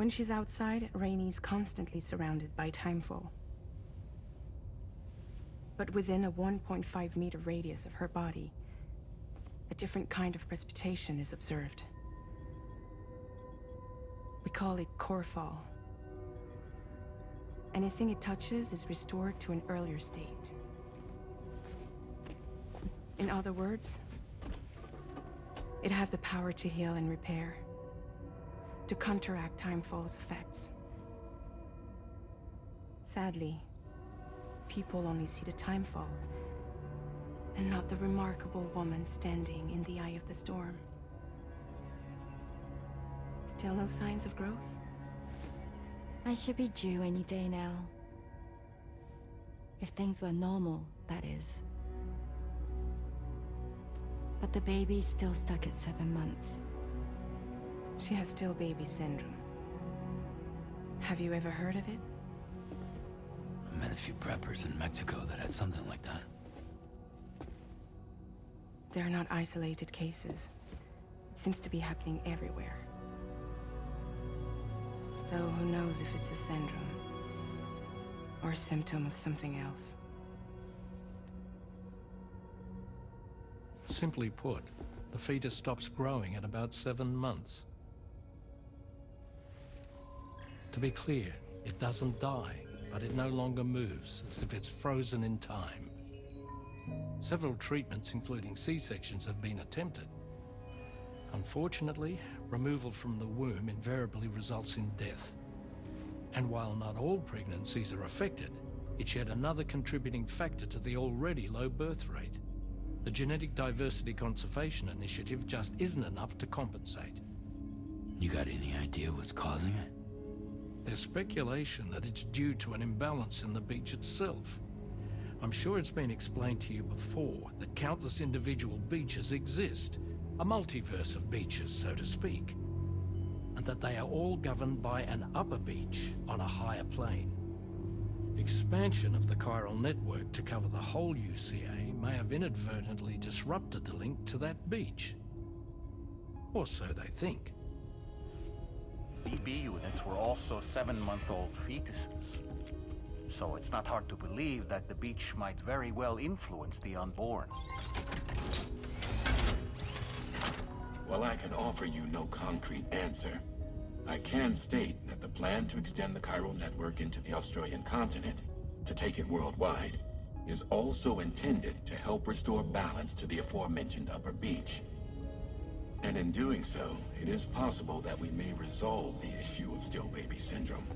When she's outside, Rainie's constantly surrounded by timefall. But within a 1.5-meter radius of her body, a different kind of precipitation is observed. We call it core fall. Anything it touches is restored to an earlier state. In other words, it has the power to heal and repair, to counteract timefall's effects. Sadly, people only see the timefall, and not the remarkable woman standing in the eye of the storm. Still no signs of growth? I should be due any day now. If things were normal, that is. But the baby's still stuck at 7 months. She has still baby syndrome. Have you ever heard of it? I met a few preppers in Mexico that had something like that. They're not isolated cases. It seems to be happening everywhere. Though who knows if it's a syndrome or a symptom of something else. Simply put, the fetus stops growing at about 7 months. To be clear, it doesn't die, but it no longer moves, as if it's frozen in time. Several treatments, including C-sections, have been attempted. Unfortunately, removal from the womb invariably results in death. And while not all pregnancies are affected, it's yet another contributing factor to the already low birth rate. The Genetic Diversity Conservation Initiative just isn't enough to compensate. You got any idea what's causing it? There's speculation that it's due to an imbalance in the beach itself. I'm sure it's been explained to you before that countless individual beaches exist, a multiverse of beaches, so to speak, and that they are all governed by an upper beach on a higher plane. Expansion of the chiral network to cover the whole UCA may have inadvertently disrupted the link to that beach. Or so they think. BB units were also 7-month-old fetuses. So it's not hard to believe that the beach might very well influence the unborn. While I can offer you no concrete answer, I can state that the plan to extend the chiral network into the Australian continent, to take it worldwide, is also intended to help restore balance to the aforementioned upper beach. And in doing so, it is possible that we may resolve the issue of still baby syndrome.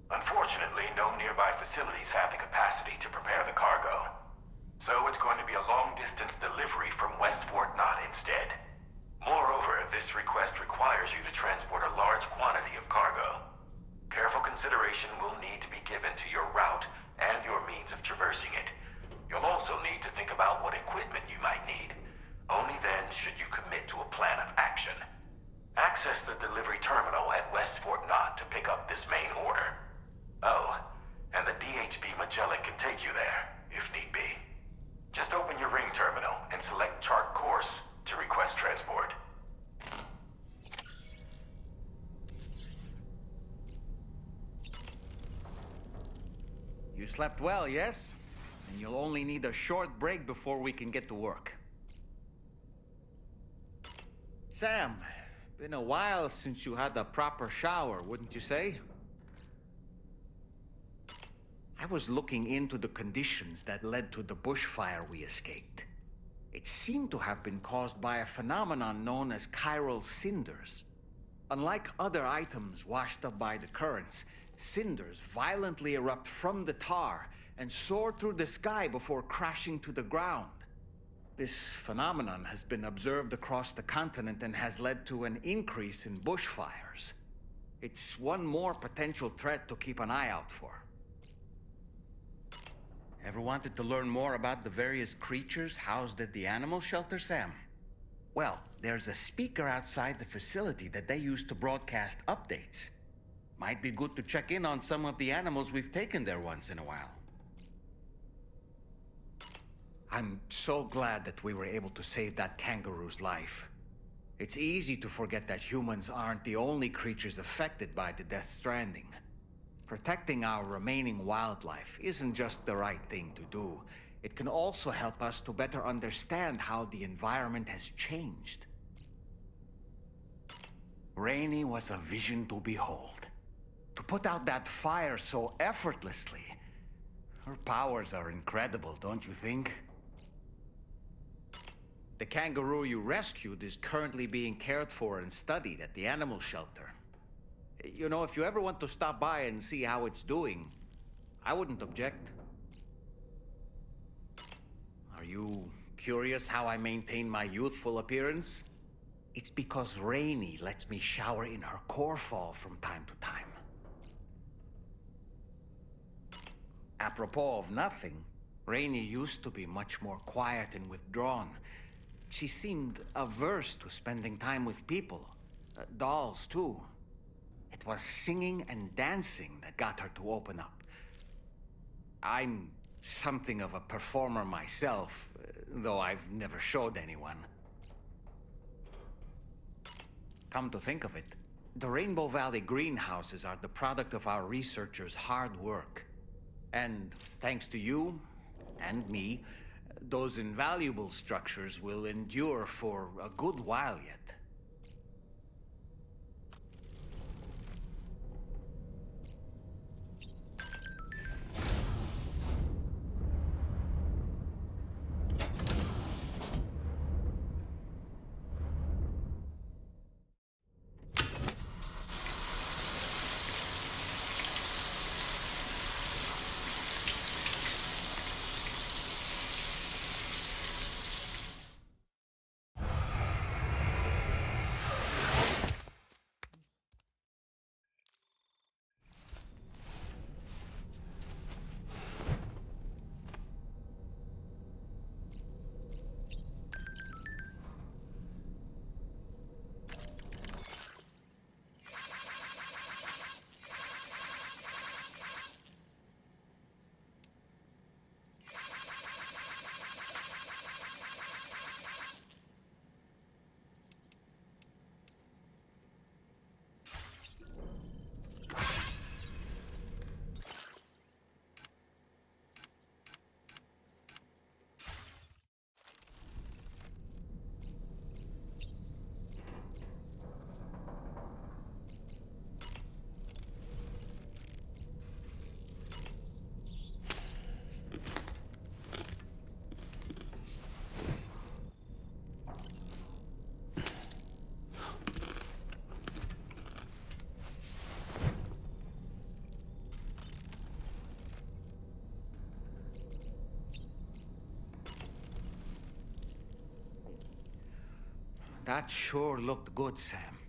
Unfortunately, no nearby facilities have the capacity to prepare the cargo. So it's going to be a long-distance delivery from West Fort Knott instead. Moreover, this request requires you to transport a large quantity of cargo. Careful consideration will need to be given to your route and your means of traversing it. You'll also need to think about what equipment you might need. Only then should you commit to a plan of action. Access the delivery terminal at West Fort Knott to pick up this main order. Oh, and the DHB Magellan can take you there, if need be. Just open your ring terminal and select chart course to request transport. You slept well, yes? And you'll only need a short break before we can get to work. Sam, been a while since you had a proper shower, wouldn't you say? I was looking into the conditions that led to the bushfire we escaped. It seemed to have been caused by a phenomenon known as chiral cinders. Unlike other items washed up by the currents, cinders violently erupt from the tar and soar through the sky before crashing to the ground. This phenomenon has been observed across the continent and has led to an increase in bushfires. It's one more potential threat to keep an eye out for. Ever wanted to learn more about the various creatures housed at the animal shelter, Sam? Well, there's a speaker outside the facility that they use to broadcast updates. Might be good to check in on some of the animals we've taken there once in a while. I'm so glad that we were able to save that kangaroo's life. It's easy to forget that humans aren't the only creatures affected by the Death Stranding. Protecting our remaining wildlife isn't just the right thing to do. It can also help us to better understand how the environment has changed. Rainey was a vision to behold. To put out that fire so effortlessly. Her powers are incredible, don't you think? The kangaroo you rescued is currently being cared for and studied at the animal shelter. You know, if you ever want to stop by and see how it's doing, I wouldn't object. Are you curious how I maintain my youthful appearance? It's because Rainey lets me shower in her core fall from time to time. Apropos of nothing, Rainey used to be much more quiet and withdrawn. She seemed averse to spending time with people. Dolls, too. It was singing and dancing that got her to open up. I'm something of a performer myself, though I've never showed anyone. Come to think of it, the Rainbow Valley greenhouses are the product of our researchers' hard work. And thanks to you and me, those invaluable structures will endure for a good while yet. That sure looked good, Sam.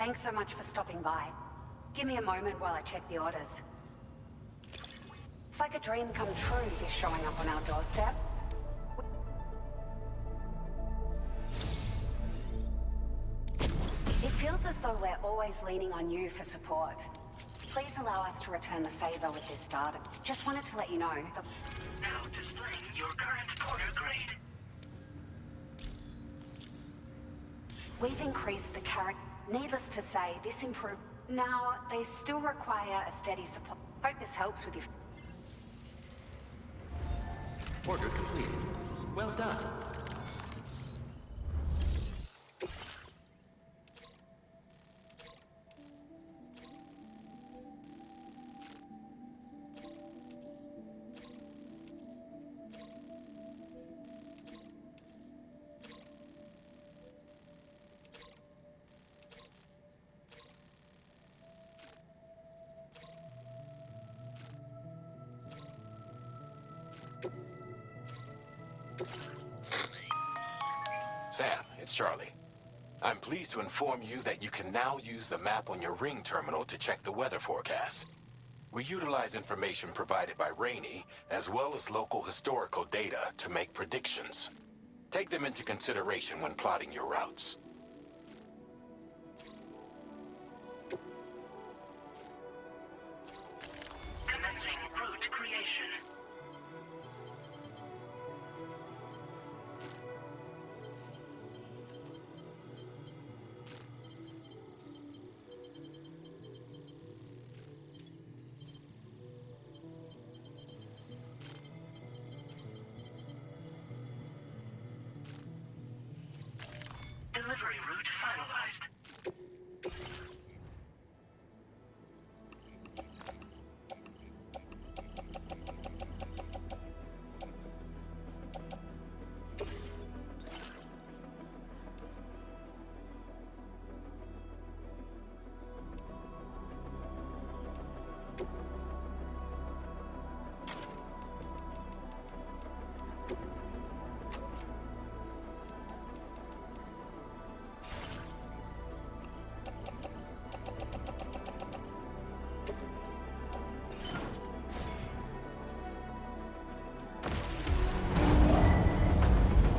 Thanks so much for stopping by. Give me a moment while I check the orders. It's like a dream come true, this showing up on our doorstep. It feels as though we're always leaning on you for support. Please allow us to return the favor with this data. Just wanted to let you know that... Now displaying your current order grade. We've increased the character. Needless to say, this improved. Now, they still require a steady supply. Hope this helps with you. Order completed. Well done. Sam, it's Charlie. I'm pleased to inform you that you can now use the map on your Ring terminal to check the weather forecast. We utilize information provided by Rainey, as well as local historical data to make predictions. Take them into consideration when plotting your routes. Commencing route creation. Delivery route finalized.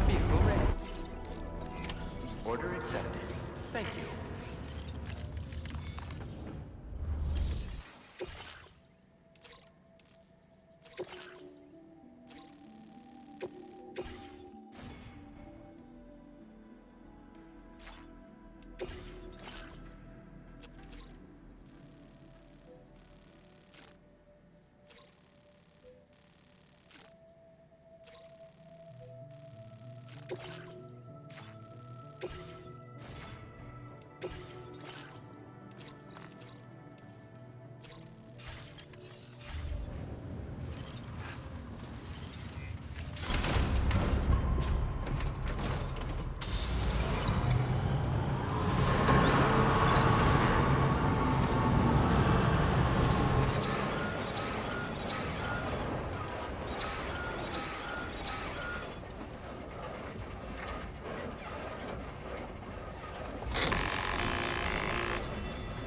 Vehicle ready. Order accepted. Thank you.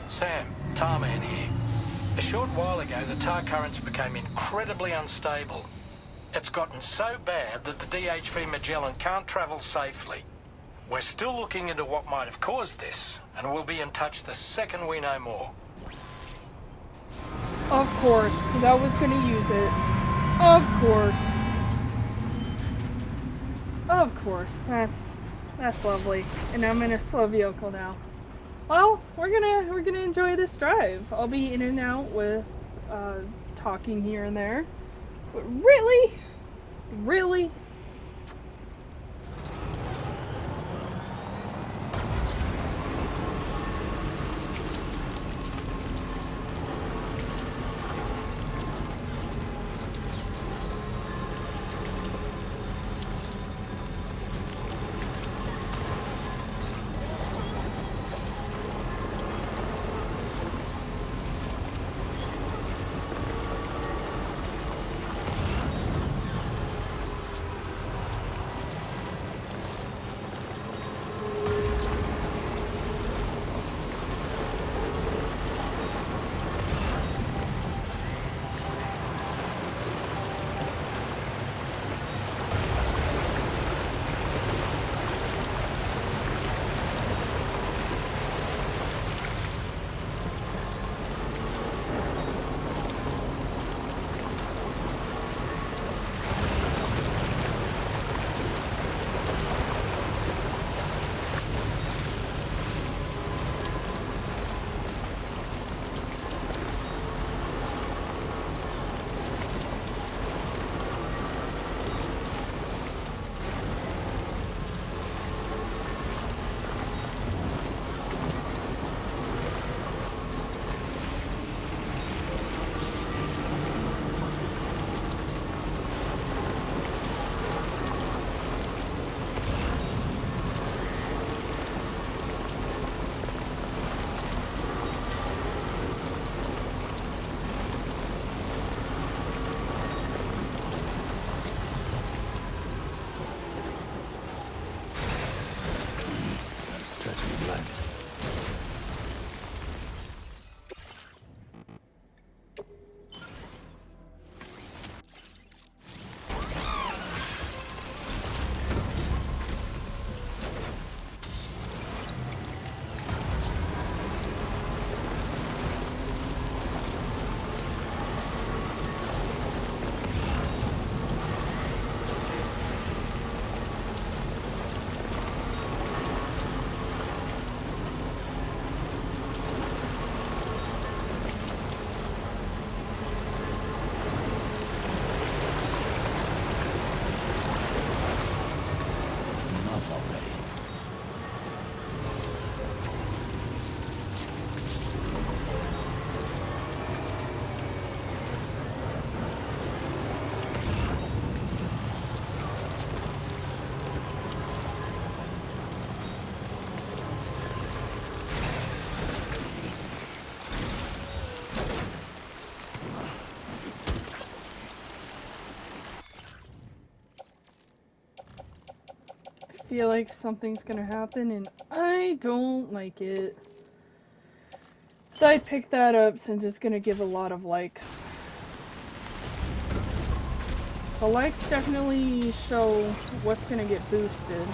Sam, Tarman here. A short while ago, the tar currents became incredibly unstable. It's gotten so bad that the DHV Magellan can't travel safely. We're still looking into what might have caused this, and we'll be in touch the second we know more. Of course, because I was gonna use it. Of course. Of course, that's lovely. And I'm in a slow vehicle now. Well, we're gonna enjoy this drive. I'll be in and out with talking here and there. But really, feel like something's gonna happen and I don't like it. So I picked that up since it's gonna give a lot of likes. The likes definitely show what's gonna get boosted,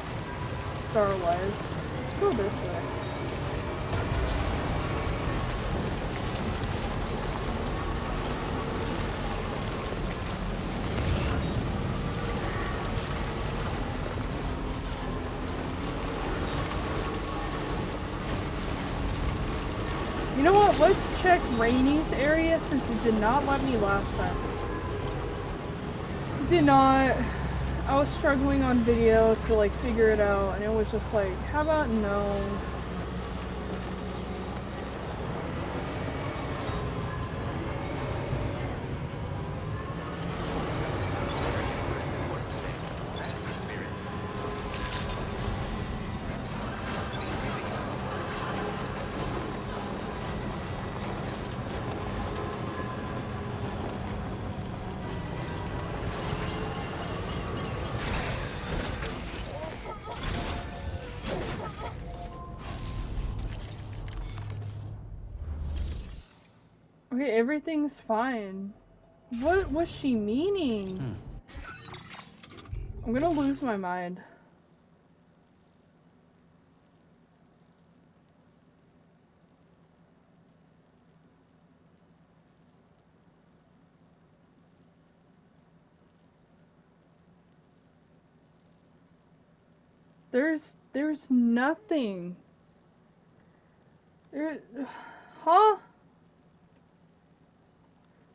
star-wise. Let's go this way. You know what? Let's check Rainy's area since it did not let me last time. It did not. I was struggling on video to like figure it out and it was just like, how about no? Okay, everything's fine. What was she meaning? I'm gonna lose my mind. There's nothing. Huh?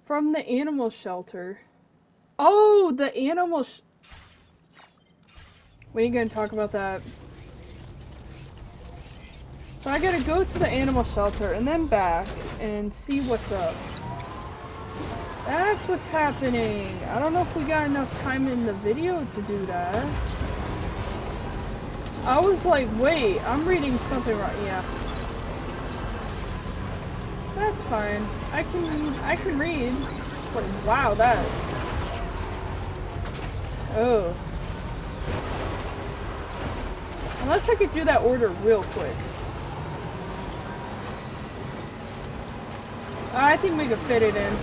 From the animal shelter. Oh, the animal we ain't gonna talk about that. So I gotta go to the animal shelter and then back and see what's up. That's what's happening. I don't know if we got enough time in the video to do that. I was like, wait, I'm reading something right. Yeah. That's fine. I can read. But wow, that's... Oh. Unless I could do that order real quick. I think we could fit it in.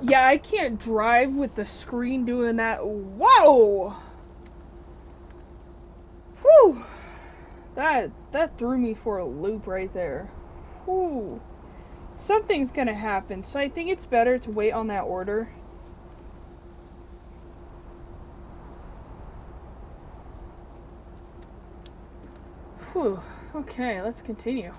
Yeah, I can't drive with the screen doing that. Whoa! Whew! That threw me for a loop right there. Whew. Something's gonna happen, so I think it's better to wait on that order. Whew. Okay, let's continue.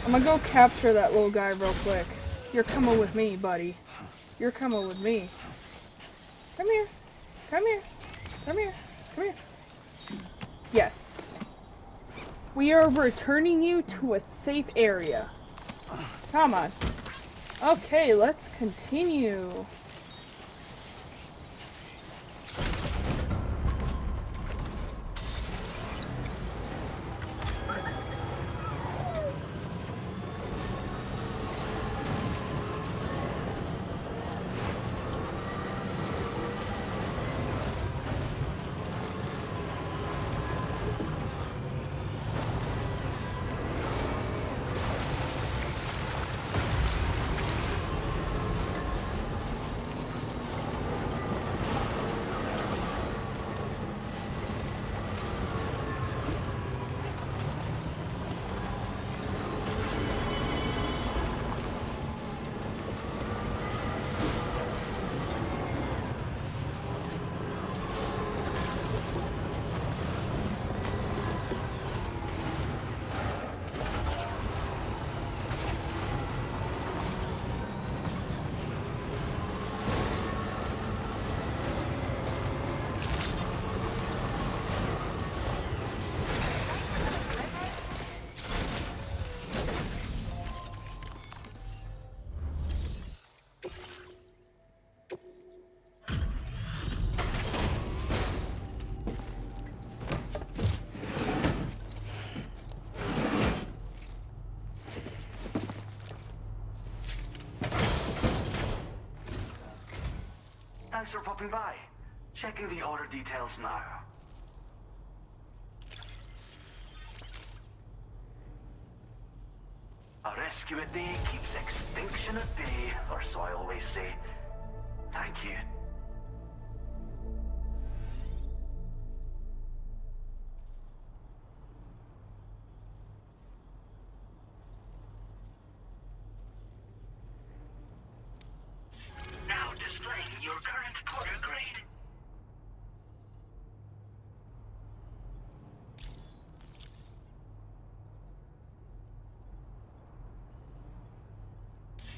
I'm gonna go capture that little guy real quick. You're coming with me, buddy. You're coming with me. Come here. Come here. Come here. Come here. Yes. We are returning you to a safe area. Come on. Okay, let's continue. Thanks for popping by. Checking the order details now. A rescue a day keeps extinction at bay, or so I always say. Thank you. Now displaying your current Porter grade.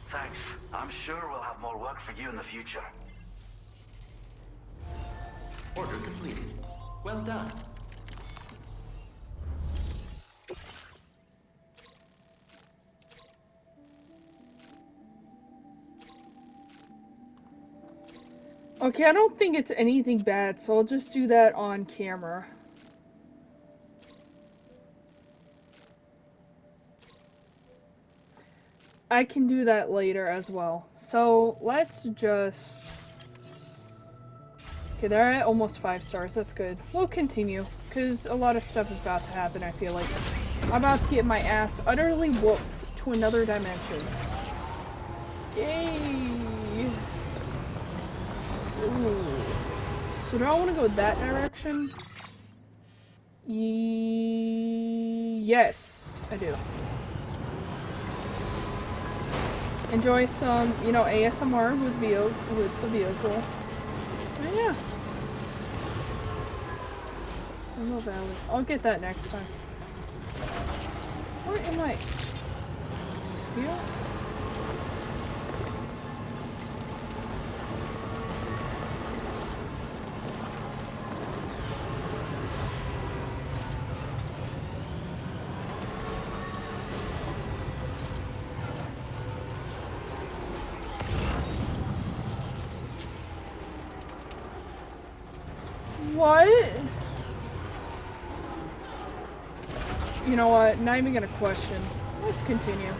Thanks. I'm sure we'll have more work for you in the future. Order completed. Well done. Okay, I don't think it's anything bad, so I'll just do that on camera. I can do that later as well. So, let's just... Okay, they're at almost 5 stars, that's good. We'll continue, because a lot of stuff is about to happen, I feel like. I'm about to get my ass utterly whooped to another dimension. Yay! Ooh. So do I want to go that direction? Yes, I do. Enjoy some, you know, ASMR with the vehicle. And yeah. Rainbow Valley. I'll get that next time. Where am I? Here? What? You know what? Not even gonna question. Let's continue.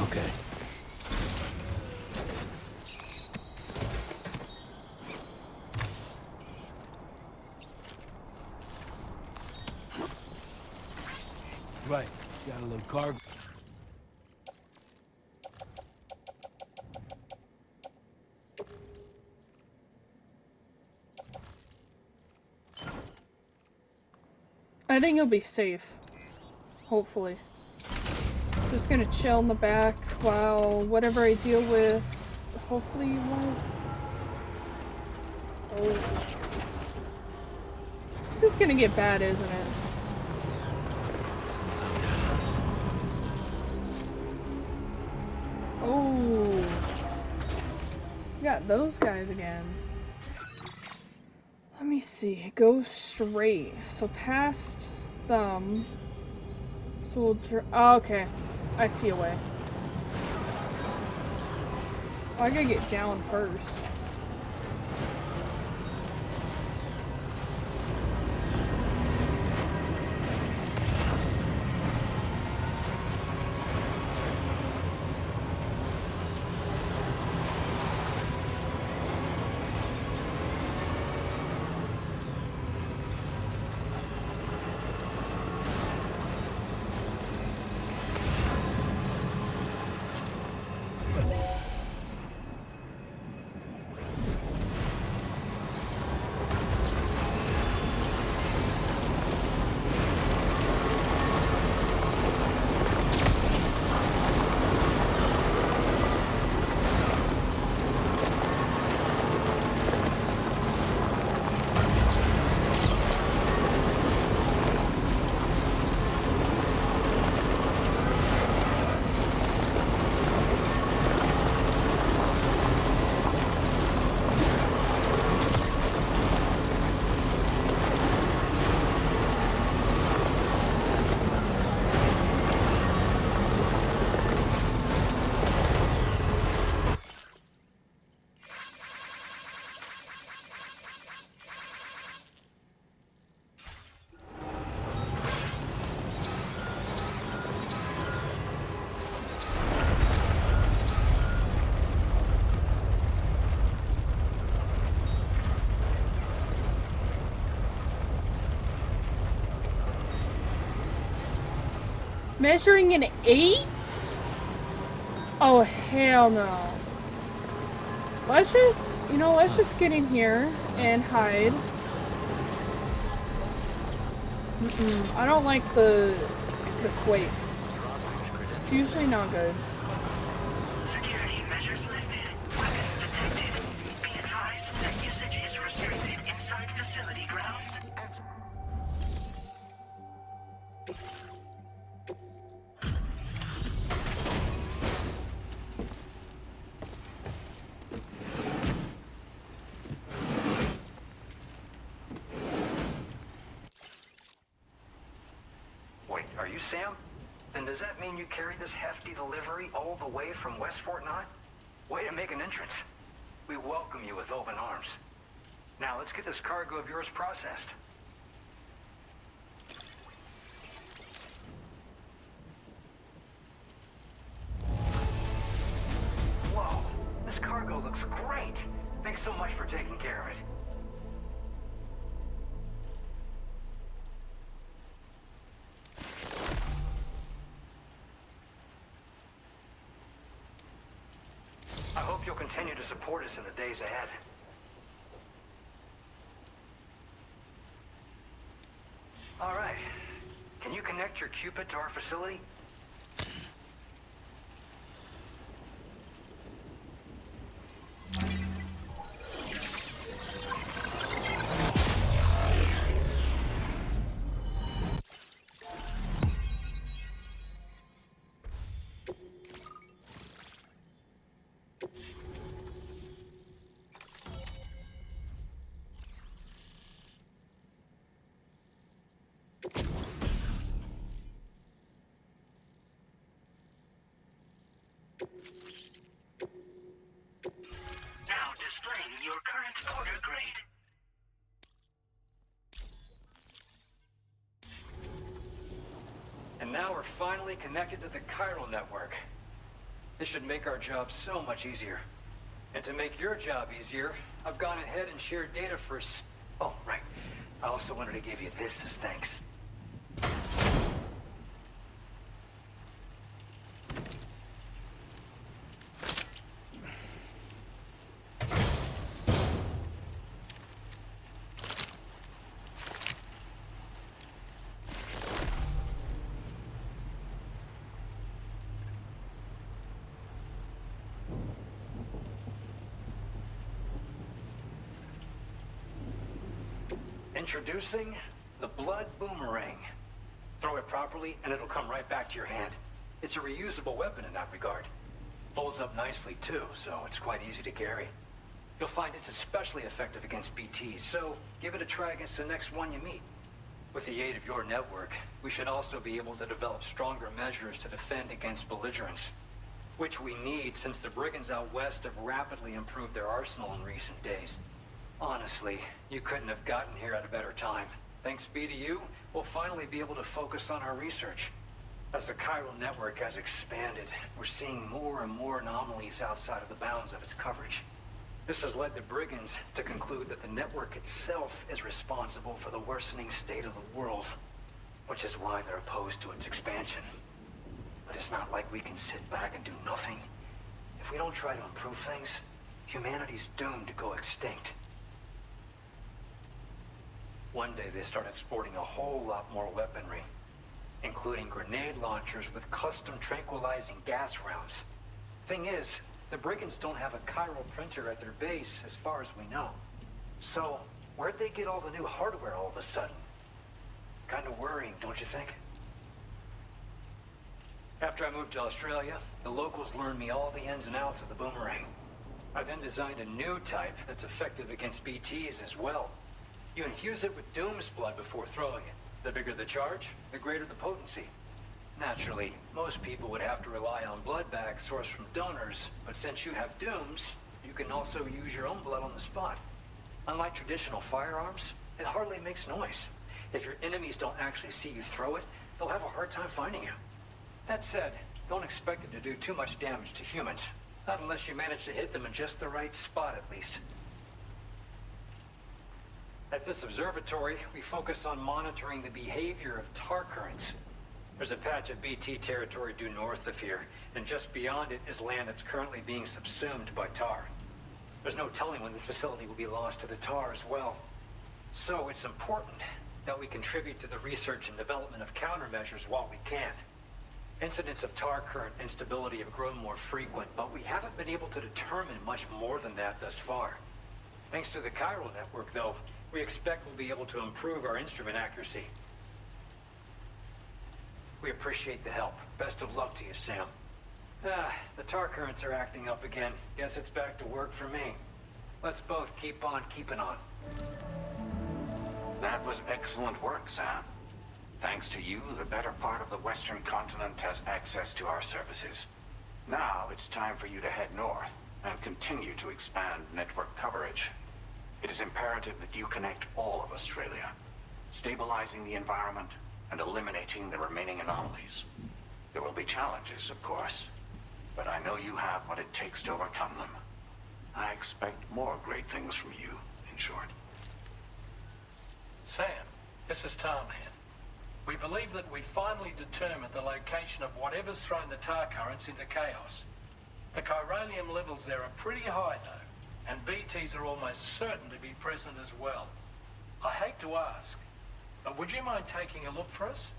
Okay. Right. Got a little cargo. I think you'll be safe. Hopefully. Just gonna chill in the back while whatever I deal with hopefully won't. Oh. This is gonna get bad, isn't it? Oh. Got those guys again. Let me see. Go straight. So past them. So we'll oh, okay. I see a way. Oh, I gotta get down first. Measuring an 8? Oh, hell no. Let's just, let's just get in here and hide. I don't like the quake. It's usually not good. Security measures lifted. Weapons detected. Be advised that usage is restricted inside facility grounds. Wait, are you Sam? Then does that mean you carried this hefty delivery all the way from West Fort Knott? Way to make an entrance. We welcome you with open arms. Now let's get this cargo of yours processed. Whoa, this cargo looks great. Thanks so much for taking care of it. I hope you'll continue to support us in the days ahead. All right. Can you connect your Cupid to our facility? Now displaying your current order grade. And now we're finally connected to the chiral network. This should make our job so much easier. And to make your job easier, I've gone ahead and shared data for oh, right. I also wanted to give you this as thanks. Introducing the Blood Boomerang. Throw it properly and it'll come right back to your hand. It's a reusable weapon in that regard. Folds up nicely too, so it's quite easy to carry. You'll find it's especially effective against BTs, so give it a try against the next one you meet. With the aid of your network, we should also be able to develop stronger measures to defend against belligerents, which we need since the brigands out west have rapidly improved their arsenal in recent days. Honestly, you couldn't have gotten here at a better time. Thanks be to you, we'll finally be able to focus on our research. As the chiral network has expanded, we're seeing more and more anomalies outside of the bounds of its coverage. This has led the brigands to conclude that the network itself is responsible for the worsening state of the world, which is why they're opposed to its expansion. But it's not like we can sit back and do nothing. If we don't try to improve things, humanity's doomed to go extinct. One day they started sporting a whole lot more weaponry, including grenade launchers with custom tranquilizing gas rounds. Thing is, the brigands don't have a chiral printer at their base, as far as we know. So, where'd they get all the new hardware all of a sudden? Kind of worrying, don't you think? After I moved to Australia, the locals learned me all the ins and outs of the boomerang. I then designed a new type that's effective against BTs as well. You infuse it with Doom's blood before throwing it. The bigger the charge, the greater the potency. Naturally, most people would have to rely on blood bags sourced from donors, but since you have Doom's, you can also use your own blood on the spot. Unlike traditional firearms, it hardly makes noise. If your enemies don't actually see you throw it, they'll have a hard time finding you. That said, don't expect it to do too much damage to humans. Not unless you manage to hit them in just the right spot, at least. At this observatory, we focus on monitoring the behavior of tar currents. There's a patch of BT territory due north of here, and just beyond it is land that's currently being subsumed by tar. There's no telling when the facility will be lost to the tar as well. So it's important that we contribute to the research and development of countermeasures while we can. Incidents of tar current instability have grown more frequent, but we haven't been able to determine much more than that thus far. Thanks to the chiral network, though, we expect we'll be able to improve our instrument accuracy. We appreciate the help. Best of luck to you, Sam. The tar currents are acting up again. Guess it's back to work for me. Let's both keep on keeping on. That was excellent work, Sam. Thanks to you, the better part of the Western continent has access to our services. Now it's time for you to head north and continue to expand network coverage. It is imperative that you connect all of Australia, stabilizing the environment and eliminating the remaining anomalies. There will be challenges, of course, but I know you have what it takes to overcome them. I expect more great things from you, in short. Sam, this is Tom here. We believe that we finally determined the location of whatever's thrown the tar currents into chaos. The chiralium levels there are pretty high, though, and BTs are almost certain to be present as well. I hate to ask, but would you mind taking a look for us?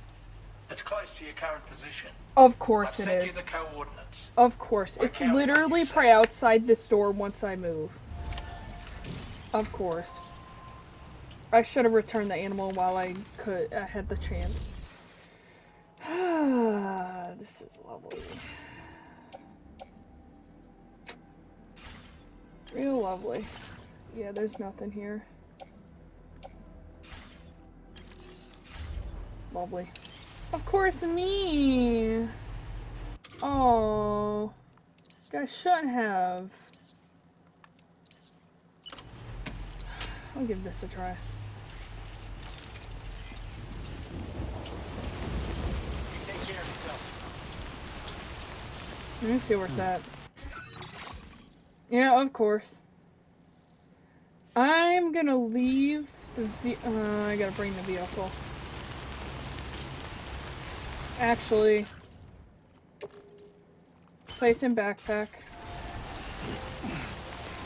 It's close to your current position. Of course I've it sent is. you the coordinates. Of course. It's literally right outside this door once I move. Of course. I should have returned the animal while I had the chance. This is lovely. Real lovely. Yeah, there's nothing here. Lovely. Of course, me! Oh, I shouldn't have. I'll give this a try. Take care of yourself. Let me see where it's at. Yeah, of course. I'm gonna leave the I gotta bring the vehicle. Actually, place in backpack.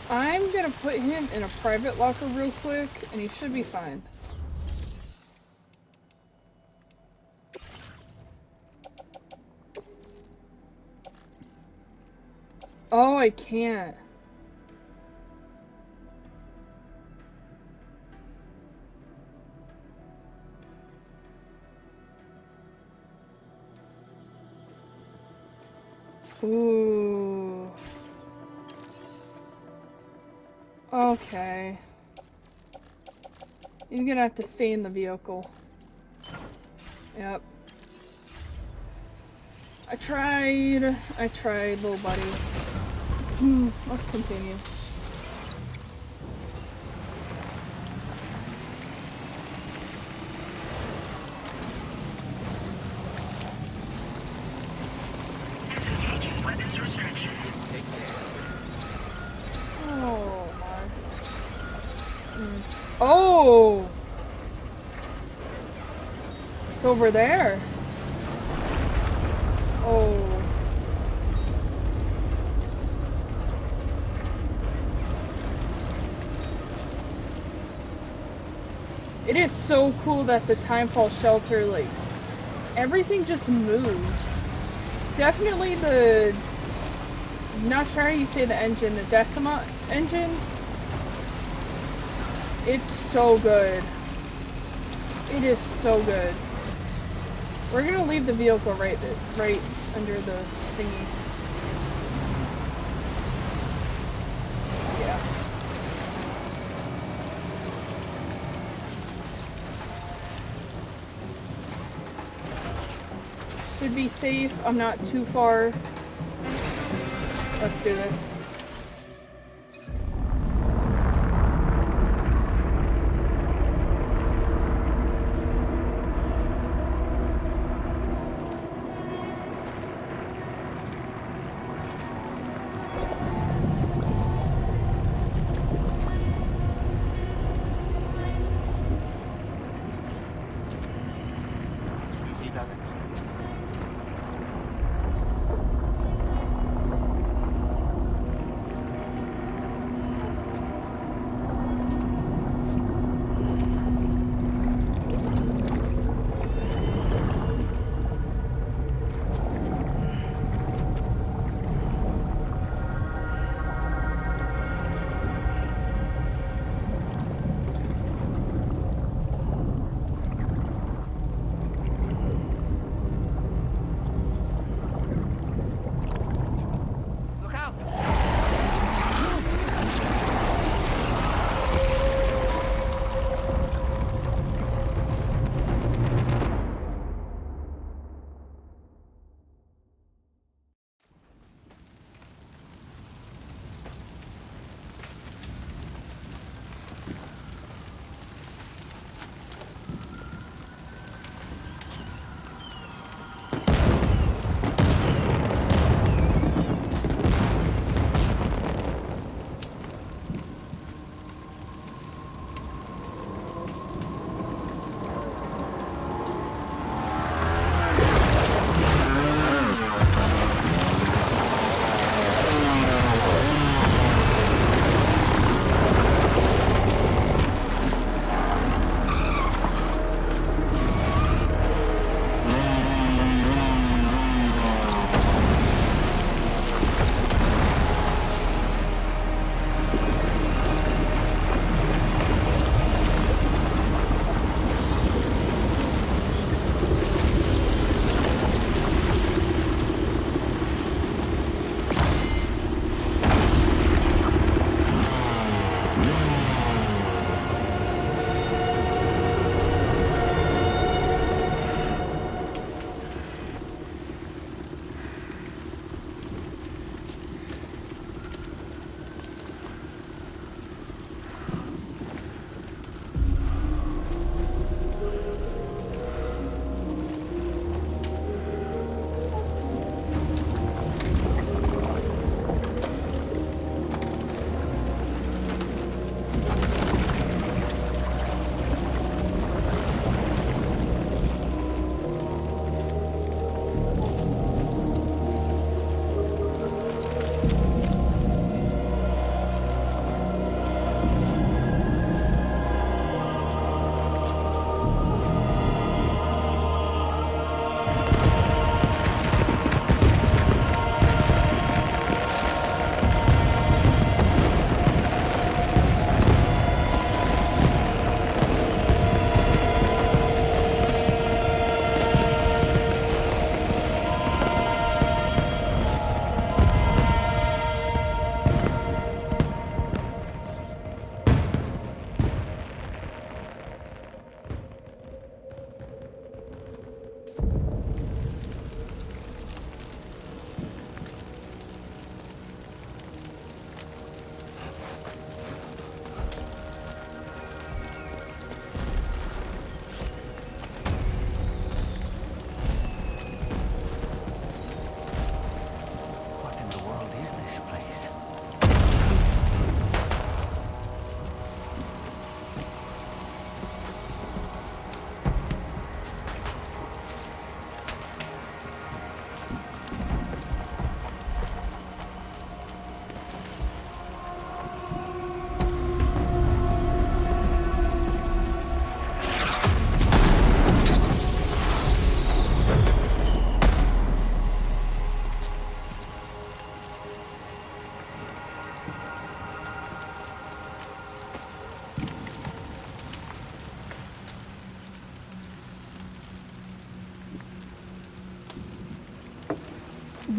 I'm gonna put him in a private locker real quick, and he should be fine. Oh, I can't. Ooh. Okay. He's gonna have to stay in the vehicle. Yep. I tried, little buddy. Let's continue. Disengaging weapons restrictions. Oh my. Oh! It's over there. Oh. It is so cool that the Timefall shelter, like, everything just moves. Definitely the, not sure how you say the engine, the Decima engine. It's so good. It is so good. We're gonna leave the vehicle right under the thingy. Yeah. Should be safe. I'm not too far. Let's do this. PC doesn't.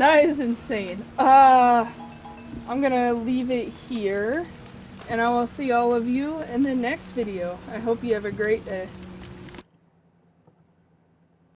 That is insane. I'm gonna leave it here, and I will see all of you in the next video. I hope you have a great day.